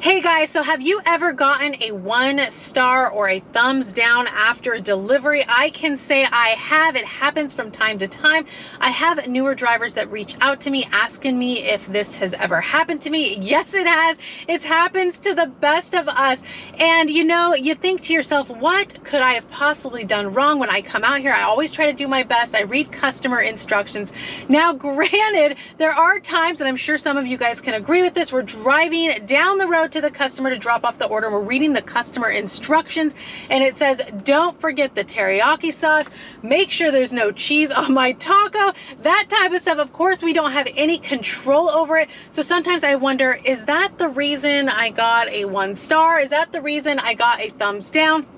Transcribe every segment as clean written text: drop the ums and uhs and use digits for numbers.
Hey guys, so have you ever gotten a 1-star or a thumbs down after a delivery? I can say I have. It happens from time to time. I have newer drivers that reach out to me asking me if this has ever happened to me. Yes, it has. It happens to the best of us. And you know, you think to yourself, what could I have possibly done wrong? When I come out here, I always try to do my best. I read customer instructions. Now, granted, there are times, and I'm sure some of you guys can agree with this, we're driving down the road to the customer to drop off the order. We're reading the customer instructions and it says, don't forget the teriyaki sauce. Make sure there's no cheese on my taco. That type of stuff. Of course, we don't have any control over it. So sometimes I wonder, is that the reason I got a 1-star? Is that the reason I got a thumbs down?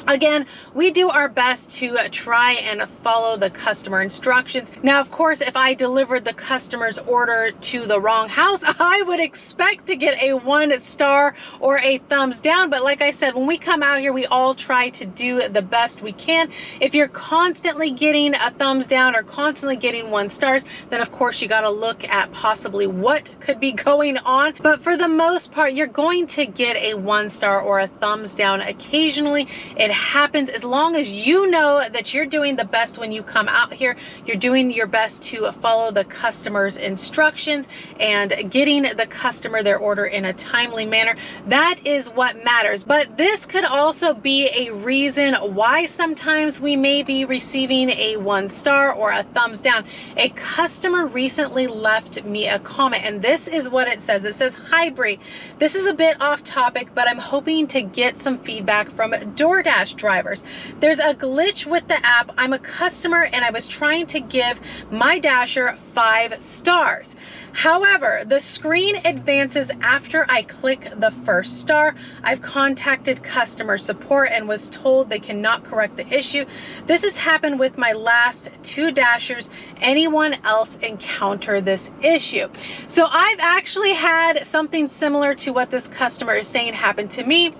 Again, we do our best to try and follow the customer instructions. Now, of course, if I delivered the customer's order to the wrong house, I would expect to get a 1-star or a thumbs down. But like I said, when we come out here, we all try to do the best we can. If you're constantly getting a thumbs down or constantly getting 1-stars, then of course you got to look at possibly what could be going on. But for the most part, you're going to get a 1-star or a thumbs down occasionally. It happens as long as you know that you're doing the best when you come out here. You're doing your best to follow the customer's instructions and getting the customer their order in a timely manner. That is what matters. But this could also be a reason why sometimes we may be receiving a 1-star or a thumbs down. A customer recently left me a comment, and this is what it says. It says, "Hi Bri, this is a bit off topic, but I'm hoping to get some feedback from DoorDash drivers. There's a glitch with the app. I'm a customer and I was trying to give my Dasher 5 stars. However, the screen advances after I click the first star. I've contacted customer support and was told they cannot correct the issue. This has happened with my last 2 Dashers. Anyone else encounter this issue?" So I've actually had something similar to what this customer is saying happen to me.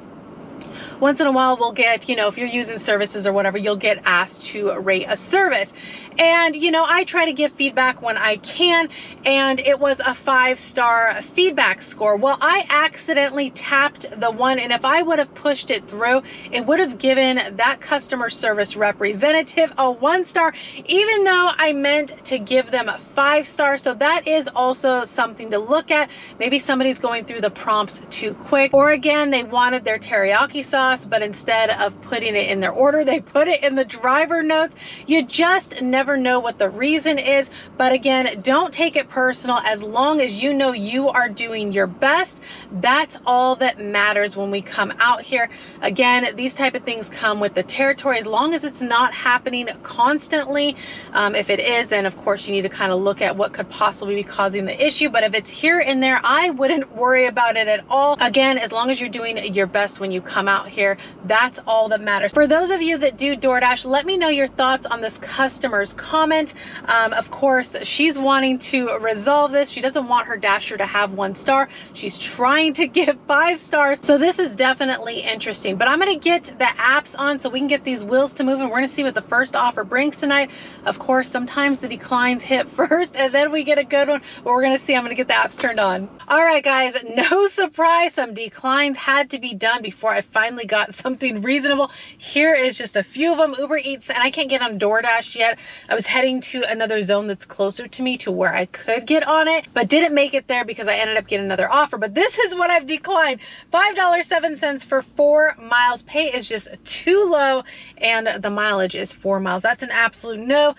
Once in a while we'll get, you know, if you're using services or whatever, you'll get asked to rate a service. And, you know, I try to give feedback when I can, and it was a 5-star feedback score. Well, I accidentally tapped the one, and if I would have pushed it through, it would have given that customer service representative a 1-star, even though I meant to give them a 5-star. So that is also something to look at. Maybe somebody's going through the prompts too quick, or again, they wanted their teriyaki sauce, but instead of putting it in their order, they put it in the driver notes. You just never know what the reason is. But again, don't take it personal. As long as you know you are doing your best, that's all that matters when we come out here. Again, these type of things come with the territory, as long as it's not happening constantly. If it is, then of course you need to kind of look at what could possibly be causing the issue. But if it's here and there, I wouldn't worry about it at all. Again, as long as you're doing your best when you come out here, that's all that matters. For those of you that do DoorDash, let me know your thoughts on this customer's comment. Of course, she's wanting to resolve this. She doesn't want her Dasher to have 1-star. She's trying to give 5 stars. So this is definitely interesting. But I'm going to get the apps on so we can get these wheels to move, and we're going to see what the first offer brings tonight. Of course, sometimes the declines hit first and then we get a good one, but we're going to see. I'm going to get the apps turned on. All right, guys, no surprise, some declines had to be done before I finally got something reasonable. Here is just a few of them. Ubereats, and I can't get on DoorDash yet. I was heading to another zone that's closer to me to where I could get on it, but didn't make it there because I ended up getting another offer. But this is what I've declined. $5.07 for 4 miles. Pay is just too low, and the mileage is 4 miles. That's an absolute no.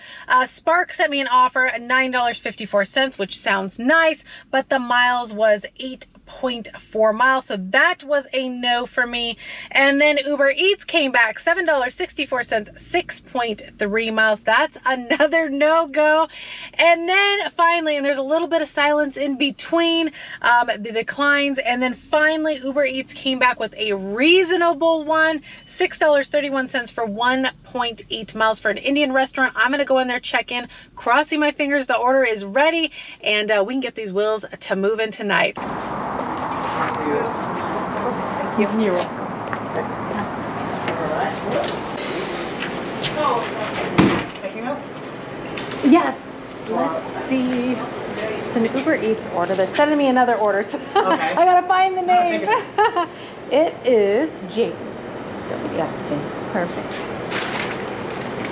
Spark sent me an offer at $9.54, which sounds nice, but the miles was 8.4 miles, so that was a no for me. And then Ubereats came back, $7.64, 6.3 miles. That's another no-go. And then finally, and there's a little bit of silence in between the declines, and then finally Ubereats came back with a reasonable one, $6.31 for 1.8 miles for an Indian restaurant. I'm gonna go in there, check in, crossing my fingers the order is ready, and we can get these wheels to move in tonight. Thank you. You're welcome. Yes. Let's see. It's an Uber Eats order. They're sending me another order, so Okay. I gotta find the name. It is James. Yeah, James. Perfect.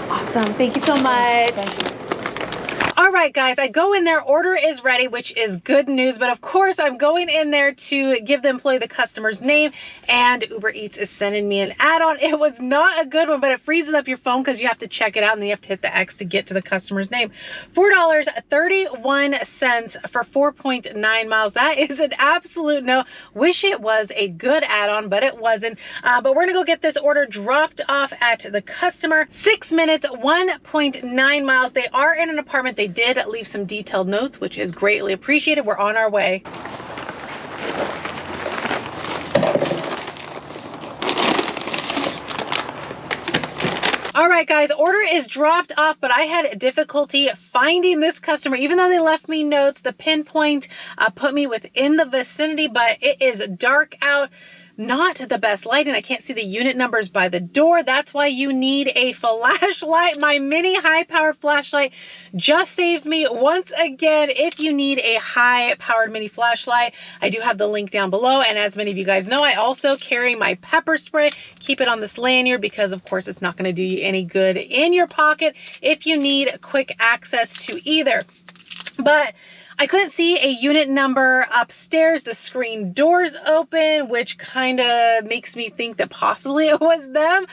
Awesome. Thank you so much. Thank you. All right, guys, I go in there, order is ready, which is good news. But of course, I'm going in there to give the employee the customer's name, and Uber Eats is sending me an add-on. It was not a good one, but it freezes up your phone because you have to check it out and then you have to hit the X to get to the customer's name. $4.31 for 4.9 miles. That is an absolute no. Wish it was a good add-on, but it wasn't. But we're gonna go get this order dropped off at the customer. 6 minutes, 1.9 miles. They are in an apartment. They did leave some detailed notes, which is greatly appreciated. We're on our way. All right, guys, order is dropped off, but I had difficulty finding this customer. Even though they left me notes, the pinpoint put me within the vicinity, but it is dark out. Not the best lighting. I can't see the unit numbers by the door. That's why you need a flashlight. My mini high-powered flashlight just saved me once again. If you need a high-powered mini flashlight, I do have the link down below. And as many of you guys know, I also carry my pepper spray. Keep it on this lanyard because, of course, it's not going to do you any good in your pocket if you need quick access to either. But I couldn't see a unit number upstairs. The screen doors open, which kind of makes me think that possibly it was them,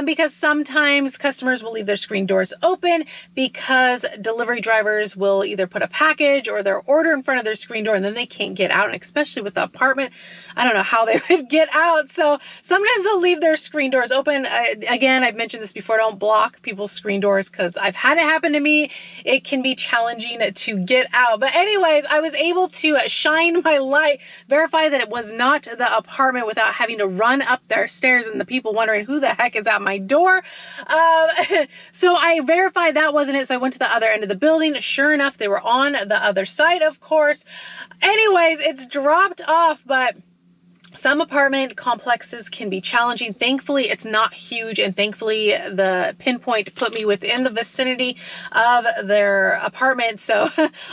because sometimes customers will leave their screen doors open because delivery drivers will either put a package or their order in front of their screen door and then they can't get out. And especially with the apartment, I don't know how they would get out. So sometimes they'll leave their screen doors open. Again, I've mentioned this before, don't block people's screen doors because I've had it happen to me. It can be challenging to get out. But anyways, I was able to shine my light, verify that it was not the apartment without having to run up their stairs and the people wondering who the heck is at my door. So I verified that wasn't it. So I went to the other end of the building. Sure enough, they were on the other side, of course. Anyways, it's dropped off, but some apartment complexes can be challenging. Thankfully, it's not huge, and thankfully the pinpoint put me within the vicinity of their apartment. So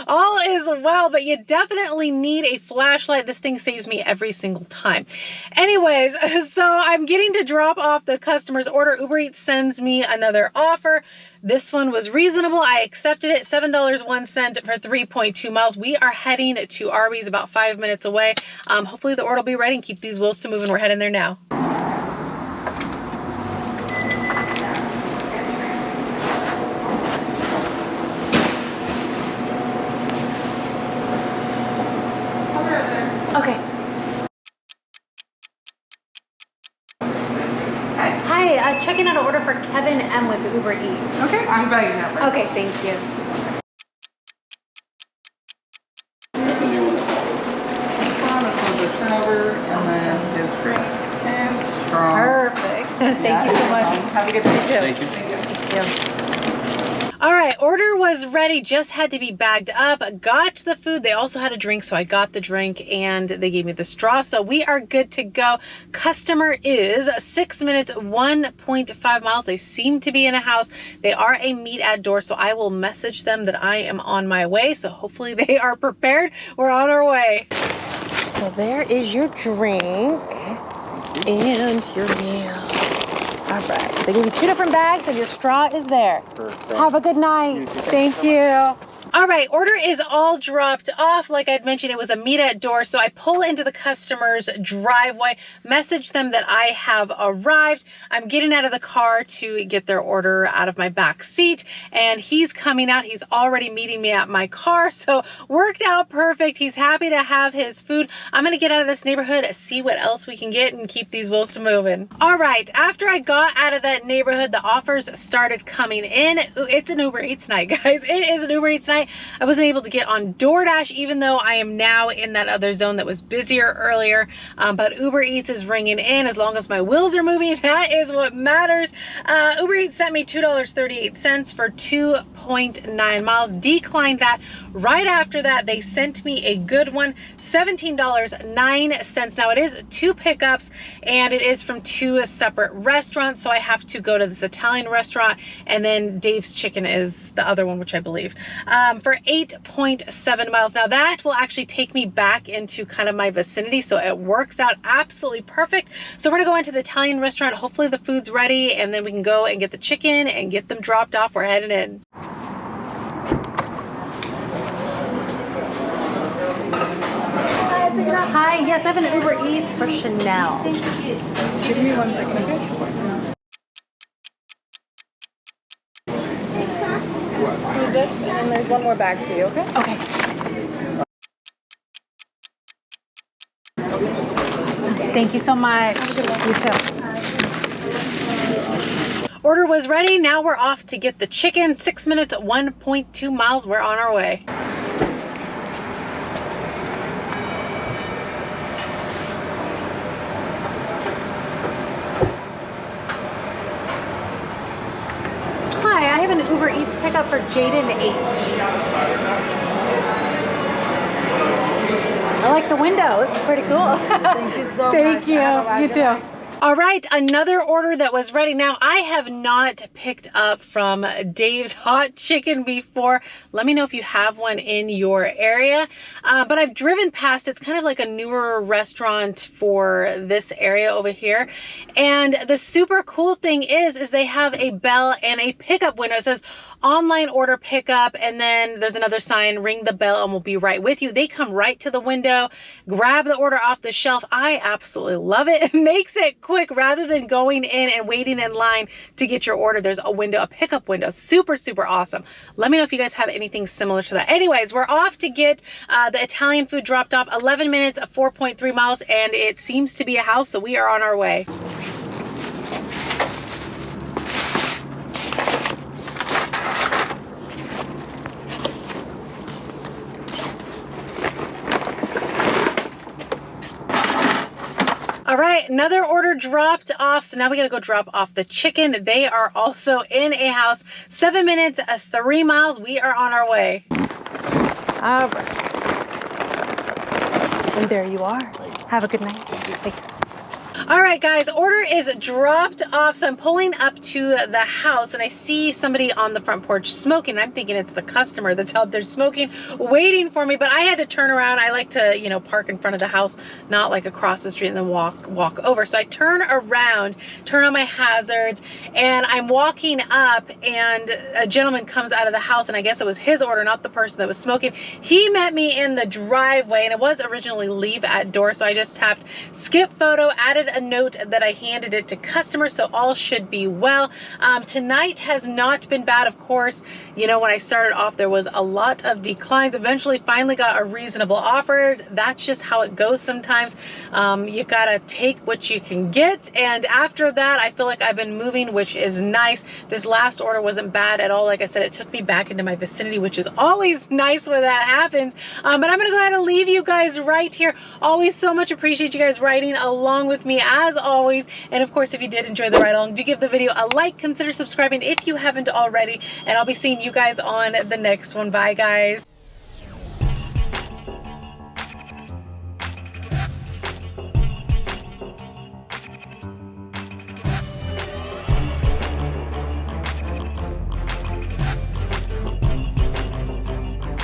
all is well, but you definitely need a flashlight. This thing saves me every single time. Anyways, so I'm getting to drop off the customer's order. Uber Eats sends me another offer. This one was reasonable. I accepted it. $7.01 for 3.2 miles. We are heading to Arby's, about 5 minutes away. Hopefully the order will be ready and keep these wheels to moving. We're heading there now. Okay. Hi, checking out an order for Kevin M with Uber Eats. Okay, I'm bagging that right. Okay, thank you. That's a new one. This one's a turnover, and then his green and strong. Perfect. Thank you so much. Have a good day. Thank you. All right, order was ready, just had to be bagged up. Got the food. They also had a drink, so I got the drink and they gave me the straw. So we are good to go. Customer is 6 minutes, 1.5 miles. They seem to be in a house. They are a meet at door, so I will message them that I am on my way. So hopefully they are prepared. We're on our way. So there is your drink and your meal. All right, they give you 2 different bags and your straw is there. Perfect. Have a good night. Thank you. All right, order is all dropped off. Like I'd mentioned, it was a meet at door. So I pull into the customer's driveway, message them that I have arrived. I'm getting out of the car to get their order out of my back seat. And he's coming out. He's already meeting me at my car. So worked out perfect. He's happy to have his food. I'm going to get out of this neighborhood, see what else we can get and keep these wheels to moving. All right, after I got out of that neighborhood, the offers started coming in. It's an Uber Eats night, guys. It is an Uber Eats night. I wasn't able to get on DoorDash, even though I am now in that other zone that was busier earlier. But Uber Eats is ringing in. As long as my wheels are moving, that is what matters. Uber Eats sent me $2.38 for 2.9 8.9 miles. Declined that. Right after that, they sent me a good one, $17.09. Now it is 2 pickups and it is from 2 separate restaurants. So I have to go to this Italian restaurant and then Dave's Chicken is the other one, which I believe, for 8.7 miles. Now that will actually take me back into kind of my vicinity. So it works out absolutely perfect. So we're gonna go into the Italian restaurant. Hopefully the food's ready and then we can go and get the chicken and get them dropped off. We're heading in. Hi, yes, I have an Uber Eats for Chanel. Give me 1 second, okay? Who's this? And there's one more bag for you, okay? Okay. Thank you so much. Have a good one. You too. Order was ready. Now we're off to get the chicken. 6 minutes, 1.2 miles. We're on our way. Hi, I have an Uber Eats pickup for Jaden H. I like the window. This is pretty cool. Thank you so much. Thank you. You too. All right, another order that was ready. Now, I have not picked up from Dave's Hot Chicken before. Let me know if you have one in your area. But I've driven past. It's kind of like a newer restaurant for this area over here. And the super cool thing is they have a bell and a pickup window. It says online order pickup, and then there's another sign, ring the bell and we'll be right with you. They come right to the window, grab the order off the shelf. I absolutely love it. It makes it quick rather than going in and waiting in line to get your order. There's a window, a pickup window. Super, super awesome. Let me know if you guys have anything similar to that. Anyways, we're off to get the Italian food dropped off. 11 minutes, 4.3 miles, and it seems to be a house, so we are on our way. All right, another order dropped off. So now we gotta go drop off the chicken. They are also in a house. 7 minutes, 3 miles. We are on our way. All right. And there you are. Have a good night. Thanks. All right, guys, order is dropped off. So I'm pulling up to the house and I see somebody on the front porch smoking. I'm thinking it's the customer that's out there smoking, waiting for me, but I had to turn around. I like to, you know, park in front of the house, not like across the street and then walk over. So I turn around, turn on my hazards, and I'm walking up and a gentleman comes out of the house, and I guess it was his order, not the person that was smoking. He met me in the driveway, and it was originally leave at door. So I just tapped skip photo, added a note that I handed it to customer, so all should be well. Tonight has not been bad. Of course, you know, when I started off, there was a lot of declines. Eventually, finally got a reasonable offer. That's just how it goes sometimes. You gotta take what you can get, and after that, I feel like I've been moving, which is nice. This last order wasn't bad at all. Like I said, it took me back into my vicinity, which is always nice when that happens. But I'm gonna go ahead and leave you guys right here. Always so much appreciate you guys riding along with me as always. And of course, if you did enjoy the ride along, do give the video a like, consider subscribing if you haven't already, and I'll be seeing you guys on the next one. Bye, guys.